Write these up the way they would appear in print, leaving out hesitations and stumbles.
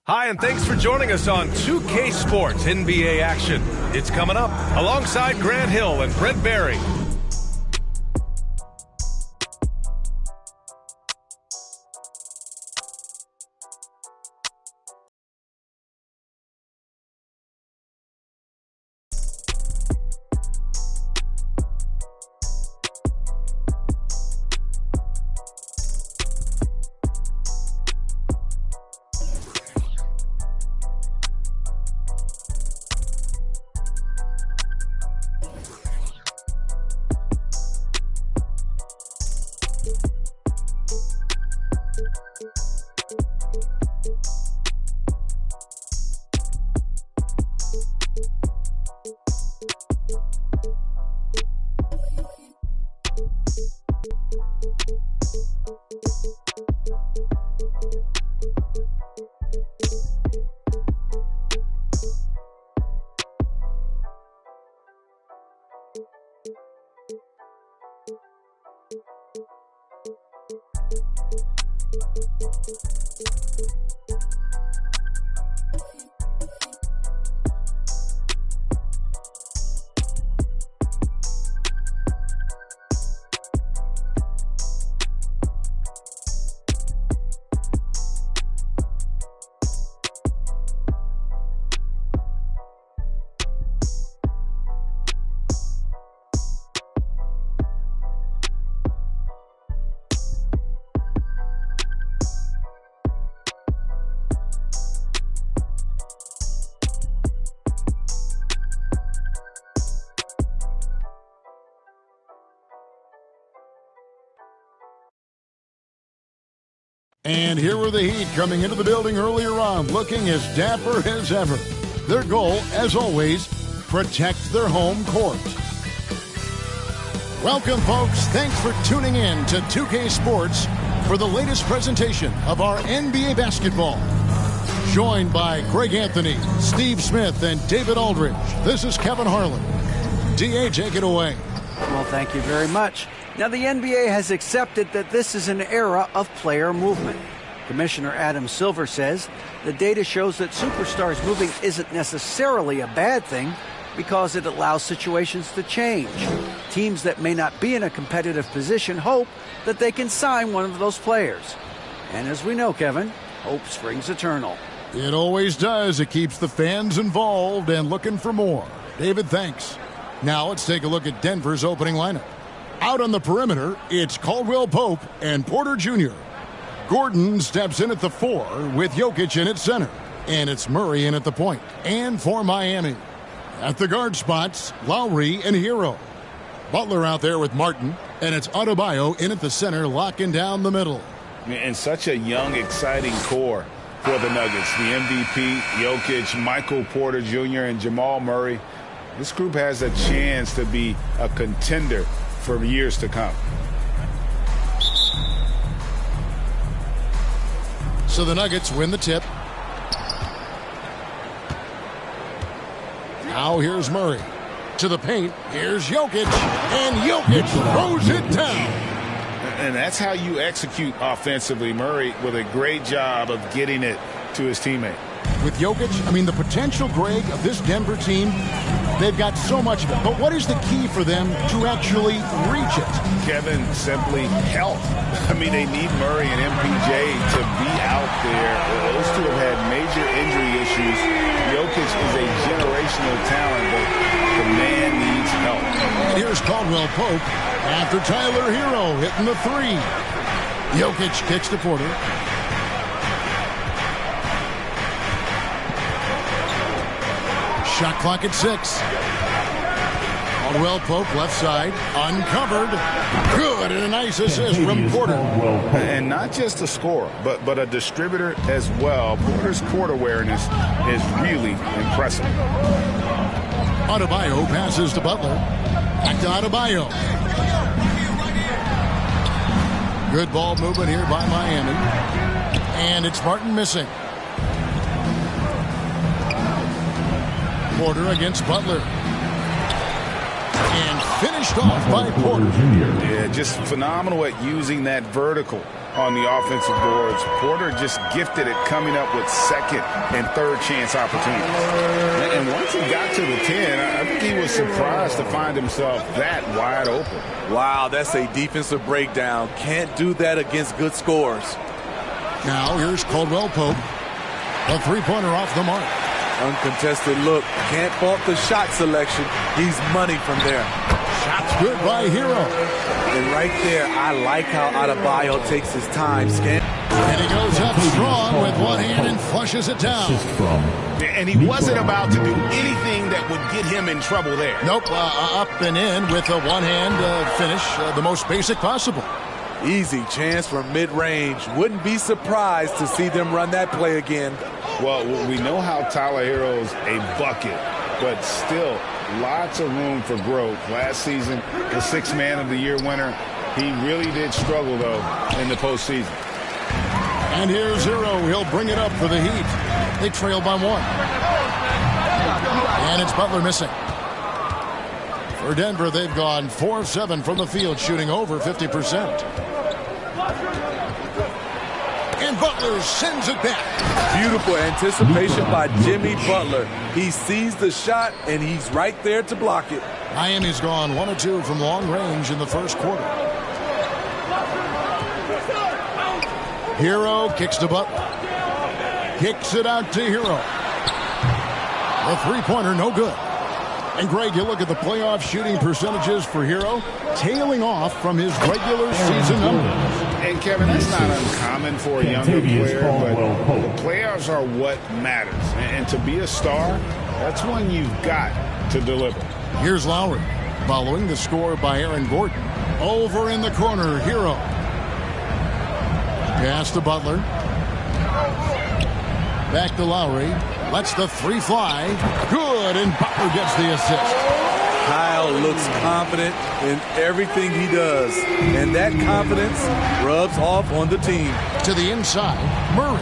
Hi, and thanks for joining us on 2K Sports NBA action. It's coming up alongside Grant Hill and Brent Barry. And here were the Heat coming into the building earlier on, looking as dapper as ever. Their goal, as always, protect their home court. Welcome, folks. Thanks for tuning in to 2K Sports for the latest presentation of our NBA basketball. Joined by Greg Anthony, Steve Smith, and David Aldridge, this is Kevin Harlan. D.A., take it away. Well, thank you very much. Now, the NBA has accepted that this is an era of player movement. Commissioner Adam Silver says the data shows that superstars moving isn't necessarily a bad thing because it allows situations to change. Teams that may not be in a competitive position hope that they can sign one of those players. And as we know, Kevin, hope springs eternal. It always does. It keeps the fans involved and looking for more. David, thanks. Now let's take a look at Denver's opening lineup. Out on the perimeter, it's Caldwell Pope and Porter Jr. Gordon steps in at the 4 with Jokic in at center. And it's Murray in at the point. And for Miami, at the guard spots, Lowry and Hero. Butler out there with Martin. And it's Adebayo in at the center, locking down the middle. And such a young, exciting core for the Nuggets. The MVP, Jokic, Michael Porter Jr., and Jamal Murray. This group has a chance to be a contender for years to come. So the Nuggets win the tip. Now here's Murray. To the paint. Here's Jokic. And Jokic throws it down. And that's how you execute offensively. Murray with a great job of getting it to his teammate. With Jokic, the potential, Greg, of this Denver team, they've got so much of it. But what is the key for them to actually reach it? Kevin, simply health. They need Murray and MPJ to be out there. Those two have had major injury issues. Jokic is a generational talent, but the man needs help. And here's Caldwell Pope after Tyler Hero hitting the 3. Jokic kicks to Porter. Shot clock at 6. Caldwell Pope left side, uncovered. Good, and a nice assist from Porter. And not just a scorer, but a distributor as well. Porter's court awareness is really impressive. Adebayo passes to Butler. Back to Adebayo. Good ball movement here by Miami. And it's Martin missing. Porter against Butler. And finished off by Porter. Yeah, just phenomenal at using that vertical on the offensive boards. Porter just gifted at coming up with second and third chance opportunities. And once he got to the 10, I think he was surprised to find himself that wide open. Wow, that's a defensive breakdown. Can't do that against good scores. Now here's Caldwell Pope. A three-pointer off the mark. Uncontested look. Can't fault the shot selection. He's money from there. Shot's good by Hero. And right there, I like how Adebayo takes his time. And he goes up strong with one hand and flushes it down. And he wasn't about to do anything that would get him in trouble there. Nope, up and in with a one-hand finish, the most basic possible. Easy chance from mid-range. Wouldn't be surprised to see them run that play again. Well, we know how Tyler Hero's a bucket, but still lots of room for growth. Last season, the Sixth Man of the Year winner, he really did struggle, though, in the postseason. And here's Hero. He'll bring it up for the Heat. They trail by one. And it's Butler missing. For Denver, they've gone 4 of 7 from the field, shooting over 50%. And Butler sends it back. Beautiful anticipation by Jimmy Butler. He sees the shot, and he's right there to block it. Miami's gone 1 of 2 from long range in the first quarter. Hero kicks to Butler. Kicks it out to Hero. The three-pointer, no good. And, Greg, you look at the playoff shooting percentages for Hero, tailing off from his regular season numbers. And, Kevin, that's not uncommon for a younger player, but the playoffs are what matters. And to be a star, that's when you've got to deliver. Here's Lowry, following the score by Aaron Gordon. Over in the corner, Hero. Pass to Butler. Back to Lowry. Lets the three fly. Good, and Butler gets the assist. Kyle looks confident in everything he does, and that confidence rubs off on the team. To the inside, Murray.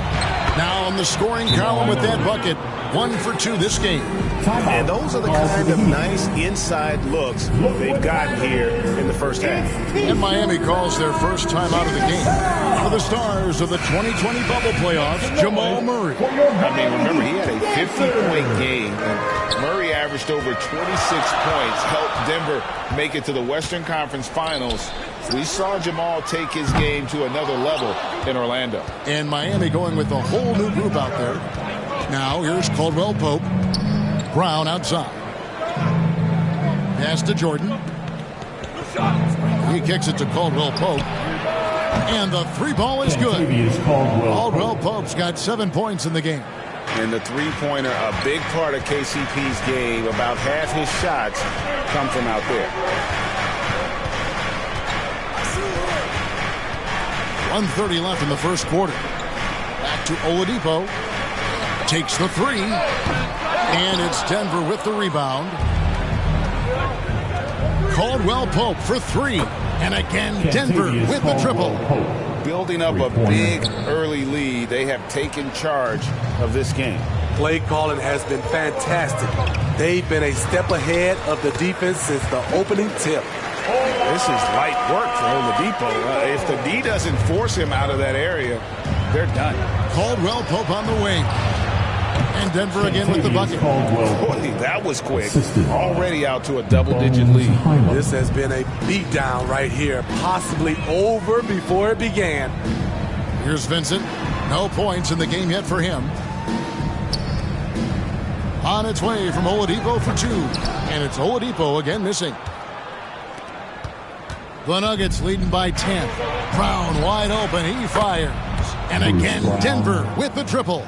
Now on the scoring column with that bucket. 1 for 2 this game. And those are the kind of nice inside looks they've gotten here in the first half. And Miami calls their first time out of the game. For the stars of the 2020 bubble playoffs, Jamal Murray. I mean, remember, he had a 50-point game, and Murray averaged over 26 points, helped Denver make it to the Western Conference Finals. We saw Jamal take his game to another level in Orlando. And Miami going with a whole new group out there. Now here's Caldwell Pope. Brown outside. Pass to Jordan. He kicks it to Caldwell Pope. And the three ball is good. Caldwell Pope's got 7 points in the game. And the three-pointer, a big part of KCP's game. About half his shots come from out there. 1:30 left in the first quarter. Back to Oladipo. Takes the three. And it's Denver with the rebound. Caldwell Pope for 3. And again, Denver with the triple. Building up a big early lead, they have taken charge of this game. Play calling has been fantastic. They've been a step ahead of the defense since the opening tip. This is light work for Oladipo. If the D doesn't force him out of that area, they're done. Caldwell Pope on the wing. And Denver again with the bucket. Boy, that was quick. Already out to a double-digit lead. This has been a beatdown right here. Possibly over before it began. Here's Vincent. No points in the game yet for him. On its way from Oladipo for 2. And it's Oladipo again missing. The Nuggets leading by 10. Brown wide open. He fires. And again, Denver with the triple.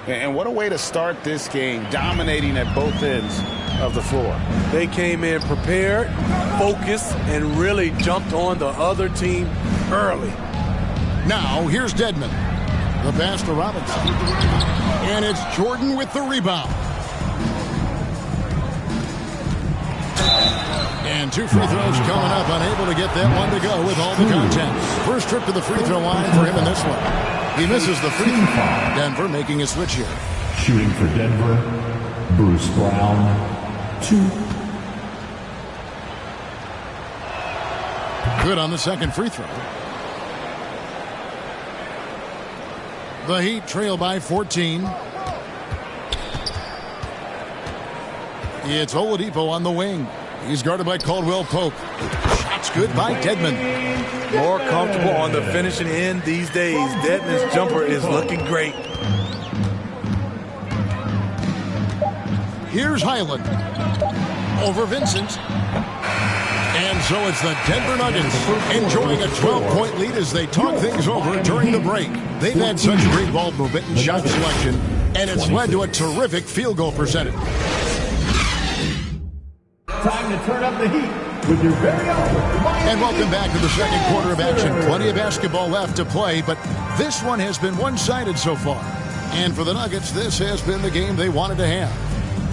And what a way to start this game, dominating at both ends of the floor. They came in prepared, focused, and really jumped on the other team early. Now, here's Dedmon. The pass to Robinson. And it's Jordan with the rebound. And 2 free throws coming up, unable to get that one to go with all the contact. First trip to the free throw line for him in this one. He misses the free throw. Denver making a switch here. Shooting for Denver, Bruce Brown, 2. Good on the second free throw. The Heat trail by 14. It's Oladipo on the wing. He's guarded by Caldwell Pope. Shots good by Dedmon. More comfortable on the finishing end these days. Dedmon's jumper is looking great. Here's Highland. Over Vincent. And so it's the Denver Nuggets enjoying a 12-point lead as they talk things over during the break. They've had such great ball movement and shot selection, and it's led to a terrific field goal percentage. Time to turn up the heat with your very own. And welcome back to the second quarter of action. Plenty of basketball left to play, but this one has been one-sided so far. And for the Nuggets, this has been the game they wanted to have.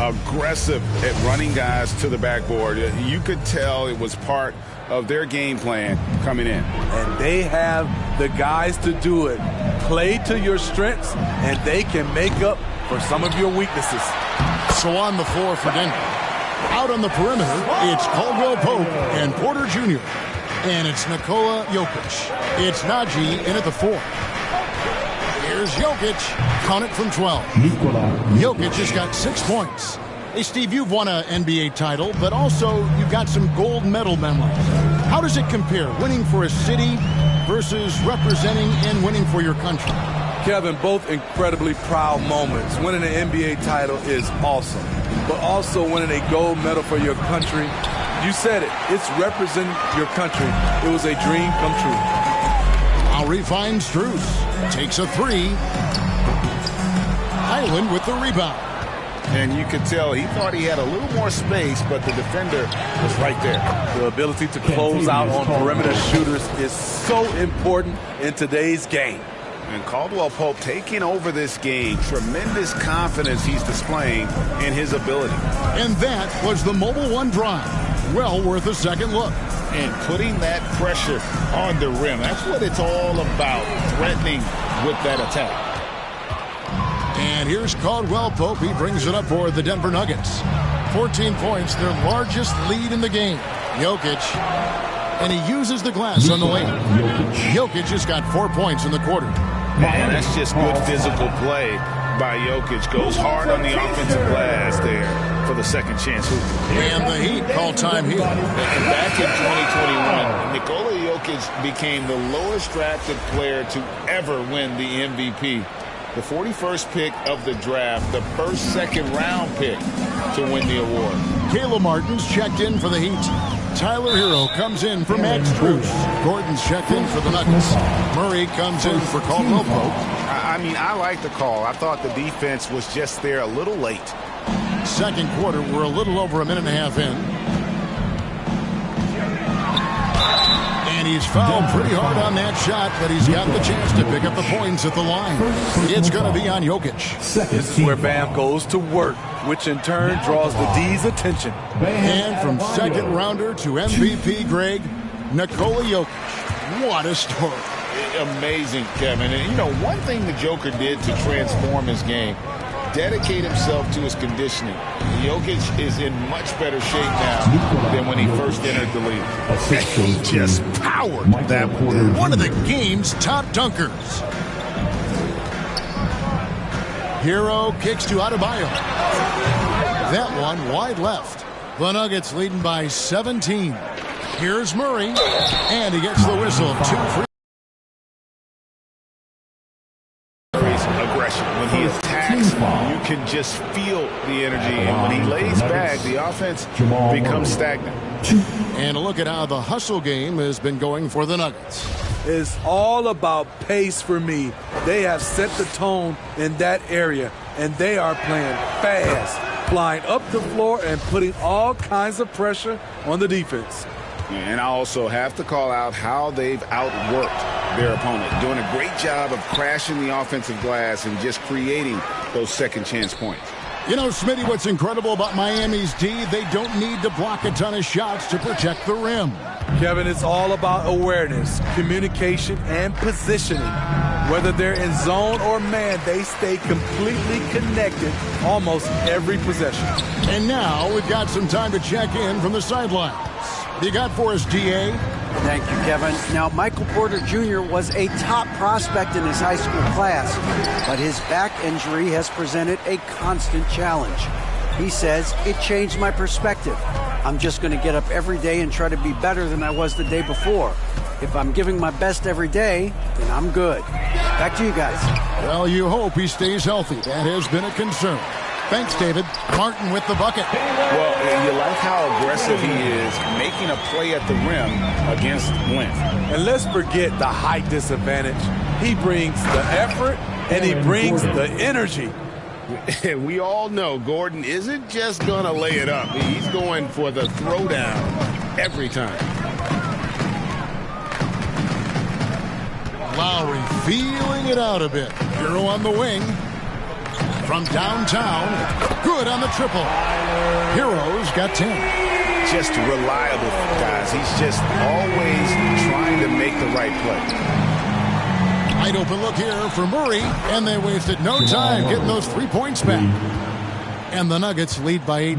Aggressive at running guys to the backboard. You could tell it was part of their game plan coming in. And they have the guys to do it. Play to your strengths, and they can make up for some of your weaknesses. So on the floor for Denver. Out on the perimeter, it's Caldwell Pope and Porter Jr. And it's Nikola Jokic. It's Najee in at the 4. Here's Jokic. Count it from 12. Jokic has got 6 points. Hey, Steve, you've won an NBA title, but also you've got some gold medal memories. How does it compare, winning for a city versus representing and winning for your country? Kevin, both incredibly proud moments. Winning an NBA title is awesome, but also winning a gold medal for your country, you said it, it's representing your country. It was a dream come true. Lowry finds Strus. Takes a 3. Highland with the rebound. And you could tell he thought he had a little more space, but the defender was right there. The ability to close out on perimeter shooters is so important in today's game. And Caldwell Pope taking over this game. Tremendous confidence he's displaying in his ability. And that was the Mobile One drive. Well worth a second look. And putting that pressure on the rim. That's what it's all about, threatening with that attack. And here's Caldwell Pope. He brings it up for the Denver Nuggets. 14 points, their largest lead in the game. Jokic. And he uses the glass on the lane. Jokic has got 4 points in the quarter. Man, that's just good physical play by Jokic. Goes hard on the offensive glass there for the second chance hoop. And the Heat call time here. Back in 2021, Nikola Jokic became the lowest drafted player to ever win the MVP. The 41st pick of the draft, the first second-round pick to win the award. Caleb Martin's checked in for the Heat. Tyler Hero comes in for Max Strus. Gordon's checked in for the Nuggets. Murray comes in for Caldwell Pope. I mean, I like the call. I thought the defense was just there a little late. Second quarter, we're a little over a minute and a half in. And he's fouled pretty hard on that shot, but he's got the chance to pick up the points at the line. It's going to be on Jokic. This is where Bam goes to work, which in turn draws the D's attention. And from second rounder to MVP, Greg, Nikola Jokic. What a story. Amazing, Kevin. And, you know, one thing the Joker did to transform his game, dedicate himself to his conditioning. Jokic is in much better shape now than when he first entered the league. He just powered that one. One of the game's top dunkers. Hero kicks to Adebayo. That one wide left. The Nuggets leading by 17. Here's Murray, and he gets the whistle. 2 free. Aggression. When he attacks, you can just feel the energy. And when he lays back, the offense becomes stagnant. And look at how the hustle game has been going for the Nuggets. It's all about pace for me. They have set the tone in that area, and they are playing fast, flying up the floor and putting all kinds of pressure on the defense. And I also have to call out how they've outworked their opponent, doing a great job of crashing the offensive glass and just creating those second chance points. You know, Smitty, what's incredible about Miami's D, they don't need to block a ton of shots to protect the rim. Kevin, it's all about awareness, communication, and positioning. Whether they're in zone or man, they stay completely connected almost every possession. And now we've got some time to check in from the sidelines. You got for us, DA? Thank you, Kevin. Now, Michael Porter Jr. was a top prospect in his high school class, but his back injury has presented a constant challenge. He says, it changed my perspective. I'm just going to get up every day and try to be better than I was the day before. If I'm giving my best every day, then I'm good. Back to you guys. Well, you hope he stays healthy. That has been a concern. Thanks, David. Martin with the bucket. Well, you like how aggressive he is, making a play at the rim against length. And let's forget the height disadvantage. He brings the effort, and he brings the energy. We all know Gordon isn't just going to lay it up. He's going for the throwdown every time. Lowry feeling it out a bit. Hero on the wing. From downtown. Good on the triple. Hero's got 10. Just reliable, guys. He's just always trying to make the right play. Wide open look here for Murray, and they wasted no time getting those 3 points back. And the Nuggets lead by 18.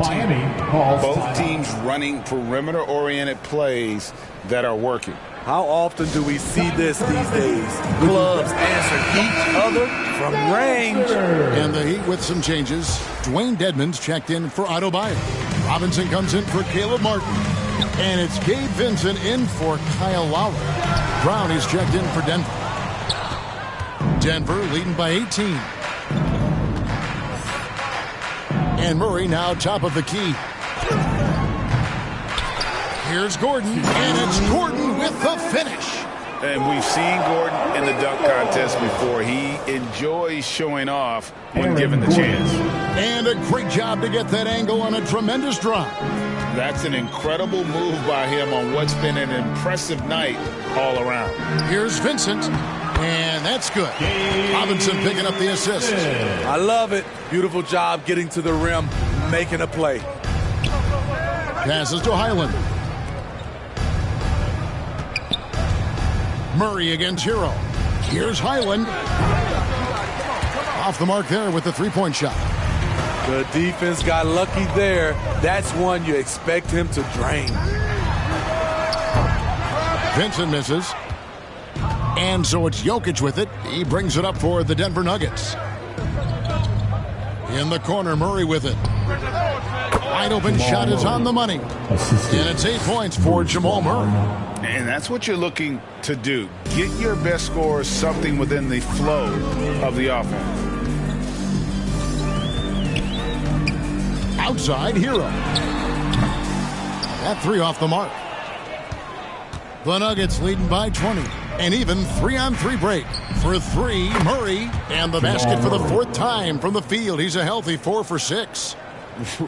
Both teams running perimeter-oriented plays that are working. How often do we see this these days? Clubs answer each other from range. And the Heat with some changes. Dwayne Dedmon's checked in for Otto Bayer. Robinson comes in for Caleb Martin. And it's Gabe Vincent in for Kyle Lowry. Brown is checked in for Denver. Denver leading by 18. And Murray now top of the key. Here's Gordon, and it's Gordon with the finish. And we've seen Gordon in the dunk contest before. He enjoys showing off when given the chance. And a great job to get that angle on a tremendous drive. That's an incredible move by him on what's been an impressive night all around. Here's Vincent, and that's good. Robinson picking up the assist. I love it. Beautiful job getting to the rim, making a play. Passes to Highland. Murray against Hero. Here's Highland. Off the mark there with the three-point shot. The defense got lucky there. That's one you expect him to drain. Vincent misses. And so it's Jokic with it. He brings it up for the Denver Nuggets. In the corner, Murray with it. Wide open shot is on the money. And it's 8 points for Jamal Murray. And that's what you're looking to do. Get your best scorers something within the flow of the offense. Outside, Hero. That three off the mark. The Nuggets leading by 20. An even 3-on-3 break. For three, Murray. And the basket for the fourth time from the field. He's a healthy 4 for 6.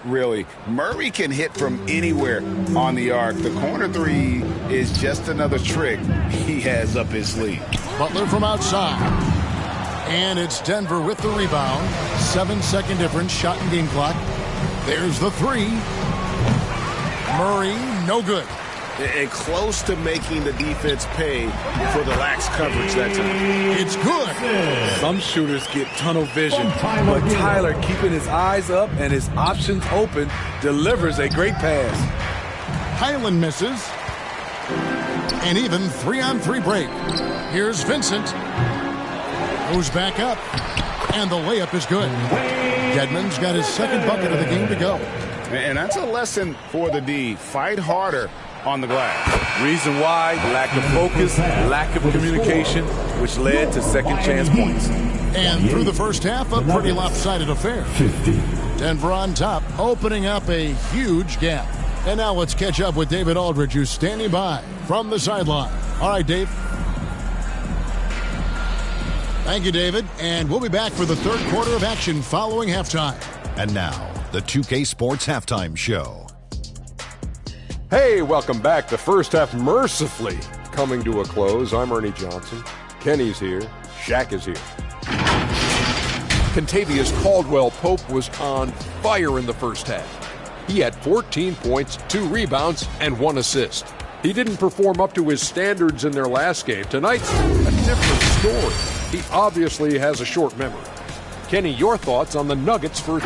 Really, Murray can hit from anywhere on the arc. The corner three is just another trick he has up his sleeve. Butler from outside. And it's Denver with the rebound. 7-second difference, shot and game clock. There's the three. Murray, no good. And close to making the defense pay for the lax coverage that time. It's good. Some shooters get tunnel vision, but Tyler, keeping his eyes up and his options open, delivers a great pass. Highland misses. An even 3-on-3 break. Here's Vincent. Goes back up. And the layup is good. Dedmon's got his second bucket of the game to go. And that's a lesson for the D. Fight harder on the glass. Reason why: lack of focus, lack of communication, which led to second chance points. And through the first half, a pretty lopsided affair. Denver on top, opening up a huge gap. And now let's catch up with David Aldridge, who's standing by from the sideline. All right, Dave. Thank you, David. And we'll be back for the third quarter of action following halftime. And now, the 2K Sports Halftime Show. Hey, welcome back. The first half mercifully coming to a close. I'm Ernie Johnson. Kenny's here. Shaq is here. Kentavious Caldwell-Pope was on fire in the first half. He had 14 points, 2 rebounds, and 1 assist. He didn't perform up to his standards in their last game. Tonight's a different story. He obviously has a short memory. Kenny, your thoughts on the Nuggets for...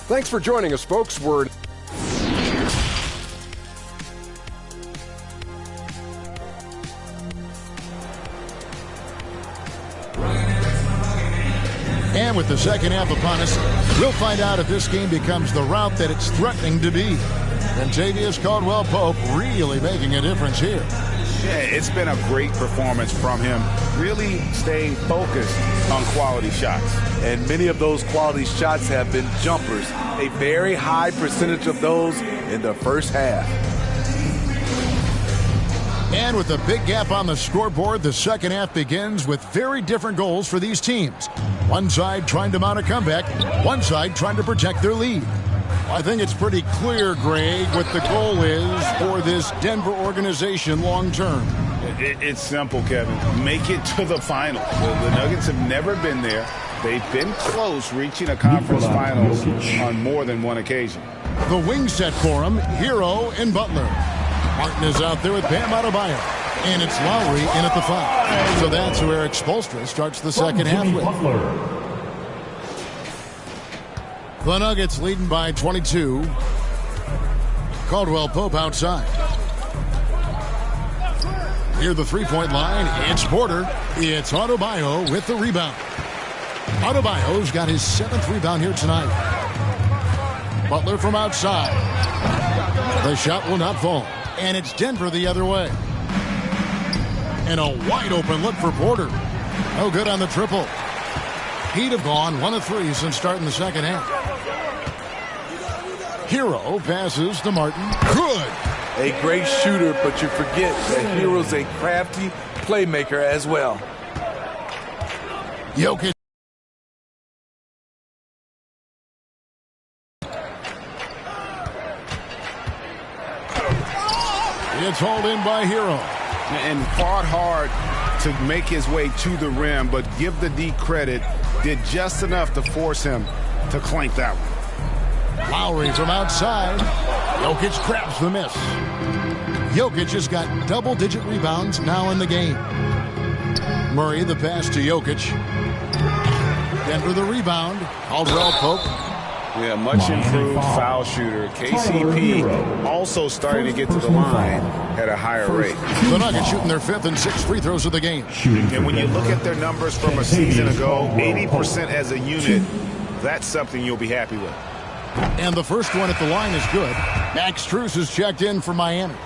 Thanks for joining us, folks. with the second half upon us, we'll find out if this game becomes the route that it's threatening to be. Kentavious Caldwell-Pope really making a difference here. Yeah, it's been a great performance from him, really staying focused on quality shots. And many of those quality shots have been jumpers, a very high percentage of those in the first half. And with a big gap on the scoreboard, the second half begins with very different goals for these teams. One side trying to mount a comeback, one side trying to protect their lead. I think it's pretty clear, Greg, what the goal is for this Denver organization long term. It's simple, Kevin. Make it to the finals. The Nuggets have never been there. They've been close reaching a conference finals on more than one occasion. The wing set for him, Hero and Butler. Martin is out there with Bam Adebayo. And it's Lowry in at the 5. So that's who Eric Spoelstra starts the second half with. The Nuggets leading by 22. Caldwell-Pope outside. Near the three-point line, it's Porter. It's Adebayo with the rebound. Adebayo's got his 7th rebound here tonight. Butler from outside. The shot will not fall. And it's Denver the other way. And a wide-open look for Porter. No good on the triple. He'd have gone 1 of 3 since starting the second half. Hero passes to Martin. Good. A great shooter, but you forget that Hero's a crafty playmaker as well. Jokic. It's hauled in by Hero. And fought hard to make his way to the rim, but give the D credit, did just enough to force him to clank that one. Lowry from outside. Jokic grabs the miss. Jokic has got double-digit rebounds now in the game. Murray the pass to Jokic. Denver the rebound. Caldwell-Pope. Yeah, much improved foul shooter. KCP also starting to get to the line at a higher rate. The Nuggets shooting their 5th and 6th free throws of the game. And when you look at their numbers from a season ago, 80% as a unit, that's something you'll be happy with. And the first one at the line is good. Max Strus is checked in for Miami.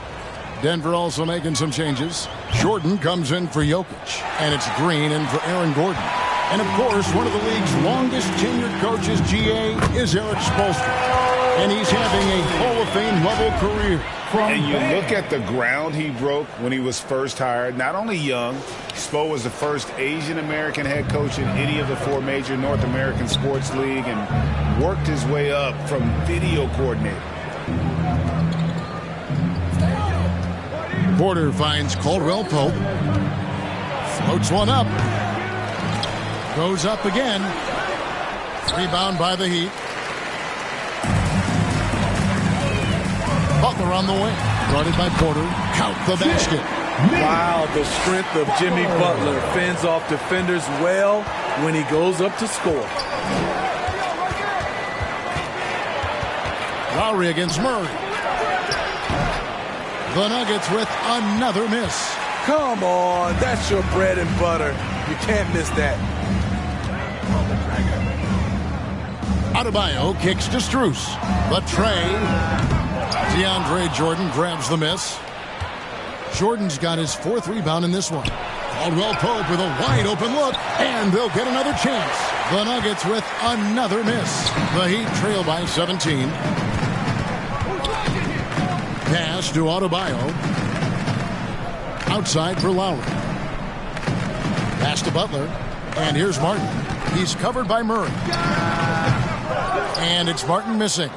Denver also making some changes. Jordan comes in for Jokic. And it's Green in for Aaron Gordon. And, of course, one of the league's longest tenured coaches, GA, is Eric Spoelstra. And he's having a Hall of Fame-level career. And you look at the ground he broke when he was first hired. Not only young, Spo was the first Asian-American head coach in any of the 4 major North American sports league and worked his way up from video coordinator. Porter finds Caldwell-Pope. Floats one up. Goes up again. Rebound by the Heat. Butler on the wing. Guarded by Porter. Count the basket. Wow, the strength of Jimmy Butler fends off defenders well when he goes up to score. Lowry against Murray. The Nuggets with another miss. Come on, that's your bread and butter. You can't miss that. Adebayo kicks to Strus. The tray. DeAndre Jordan grabs the miss. Jordan's got his 4th rebound in this one. Caldwell-Pope with a wide open look, and they'll get another chance. The Nuggets with another miss. The Heat trail by 17. Pass to Adebayo. Outside for Lowry. Pass to Butler. And here's Martin. He's covered by Murray. And it's Martin missing.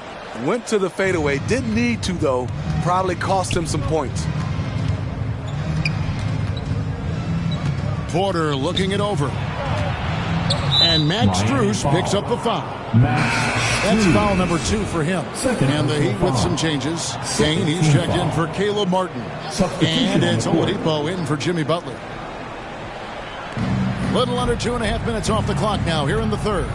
Went to the fadeaway. Didn't need to, though. Probably cost him some points. Porter looking it over. And Max Strus picks up the foul. That's foul number 2 for him. And the Heat with some changes. Kane, he's checked in for Caleb Martin. And it's Oladipo in for Jimmy Butler. Little under 2.5 minutes off the clock now here in the 3rd.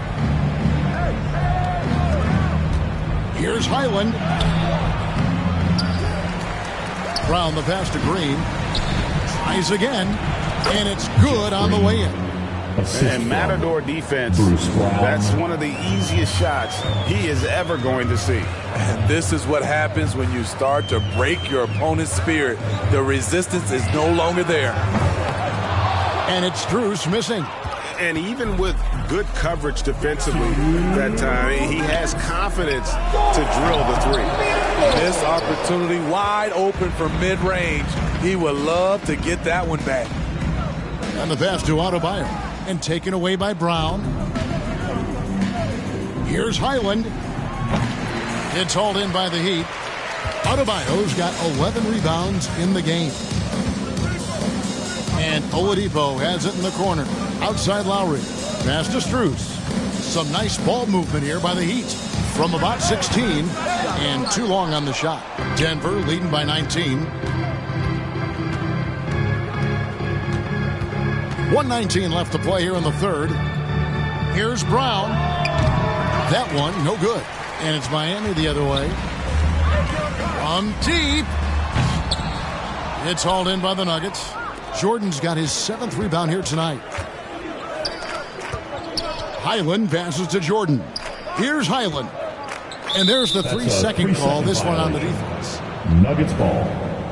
Here's Highland. Brown the pass to Green. Tries again. And it's good on the way in. And Matador defense, that's one of the easiest shots he is ever going to see. And this is what happens when you start to break your opponent's spirit. The resistance is no longer there. And it's Strus missing. And even with good coverage defensively that time, he has confidence to drill the three. This opportunity wide open for mid-range. He would love to get that one back. And the pass to Adebayo. And taken away by Brown. Here's Highland. It's hauled in by the Heat. Adebayo's got 11 rebounds in the game. And Oladipo has it in the corner. Outside Lowry. Pass to Strus. Some nice ball movement here by the Heat. From about 16. And too long on the shot. Denver leading by 19. 1:19 left to play here in the third. Here's Brown. That one, no good. And it's Miami the other way. From deep. It's hauled in by the Nuggets. Jordan's got his 7th rebound here tonight. Highland passes to Jordan. Here's Highland. And there's the 3-second call. This one on the defense. Nuggets ball.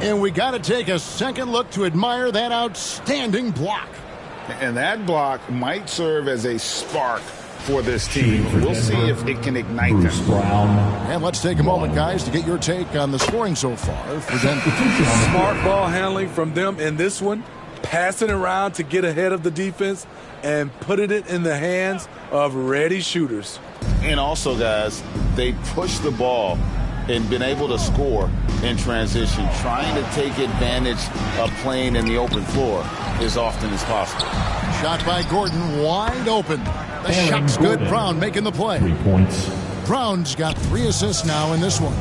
And we got to take a second look to admire that outstanding block. And that block might serve as a spark for this team. We'll see if it can ignite them. And let's take a moment, guys, to get your take on the scoring so far for Denver. Smart ball handling from them in this one. Passing around to get ahead of the defense and putting it in the hands of ready shooters. And also, guys, they push the ball and been able to score in transition, trying to take advantage of playing in the open floor as often as possible. Shot by Gordon, wide open. The shot's good. Brown making the play. 3 points. Brown's got 3 assists now in this one.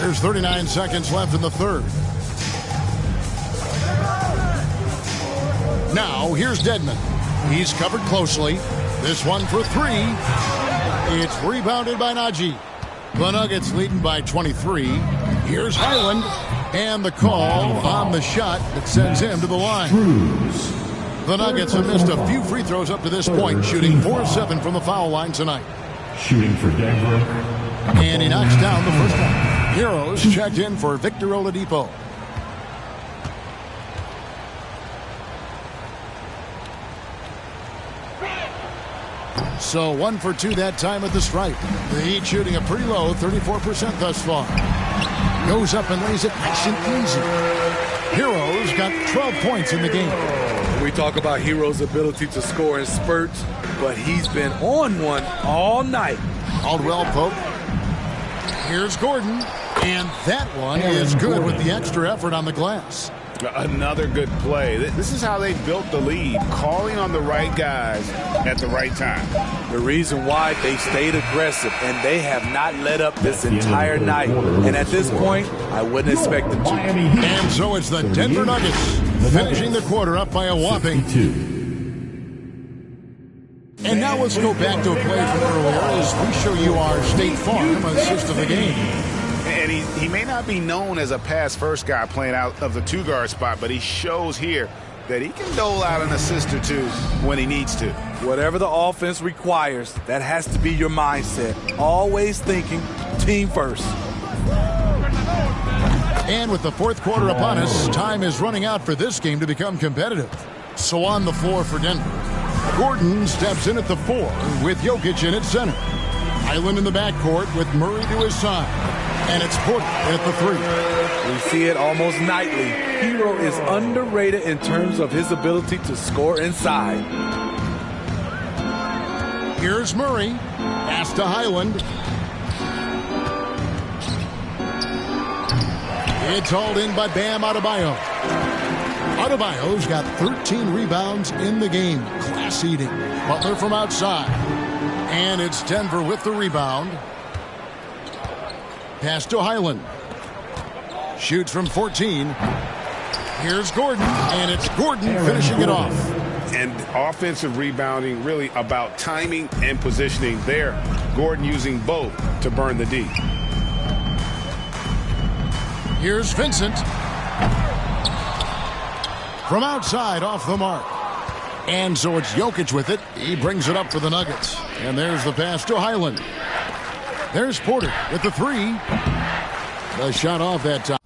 There's 39 seconds left in the third. Now, here's Dedmon. He's covered closely. This one for 3. It's rebounded by Najee. The Nuggets leading by 23. Here's Highland. And the call on the shot that sends him to the line. The Nuggets have missed a few free throws up to this point, shooting 4-7 from the foul line tonight. Shooting for Denver. And he knocks down the first one. Heroes checked in for Victor Oladipo. So 1 for 2 that time at the stripe. The Heat shooting a pretty low 34% thus far. Goes up and lays it nice and easy. Heroes got 12 points in the game. We talk about Hero's ability to score in spurts, but he's been on one all night. Caldwell Pope. Here's Gordon. And that one is good with the extra effort on the glass. Another good play. This is how they built the lead, calling on the right guys at the right time. The reason why they stayed aggressive, and they have not let up this entire night. And at this point, I wouldn't expect them to. And so it's the Denver Nuggets finishing the quarter up by a whopping. And now let's go back to a play from earlier as we show you our State Farm assist of the game. And he may not be known as a pass-first guy playing out of the 2-guard spot, but he shows here that he can dole out an assist or 2 when he needs to. Whatever the offense requires, that has to be your mindset. Always thinking team first. And with the fourth quarter upon us, time is running out for this game to become competitive. So on the floor for Denver, Gordon steps in at the 4 with Jokic in at center. Highland in the backcourt with Murray to his side. And it's Porter at the 3. We see it almost nightly. Hero is underrated in terms of his ability to score inside. Here's Murray. Pass to Highland. It's hauled in by Bam Adebayo. Adebayo's got 13 rebounds in the game. Class eating. Butler from outside. And it's Denver with the rebound. Pass to Highland. Shoots from 14. Here's Gordon, and it's Gordon finishing it off. And offensive rebounding really about timing and positioning there. Gordon using both to burn the D. Here's Vincent. From outside, off the mark. And so it's Jokic with it. He brings it up for the Nuggets. And there's the pass to Highland. There's Porter with the three. The shot off that time.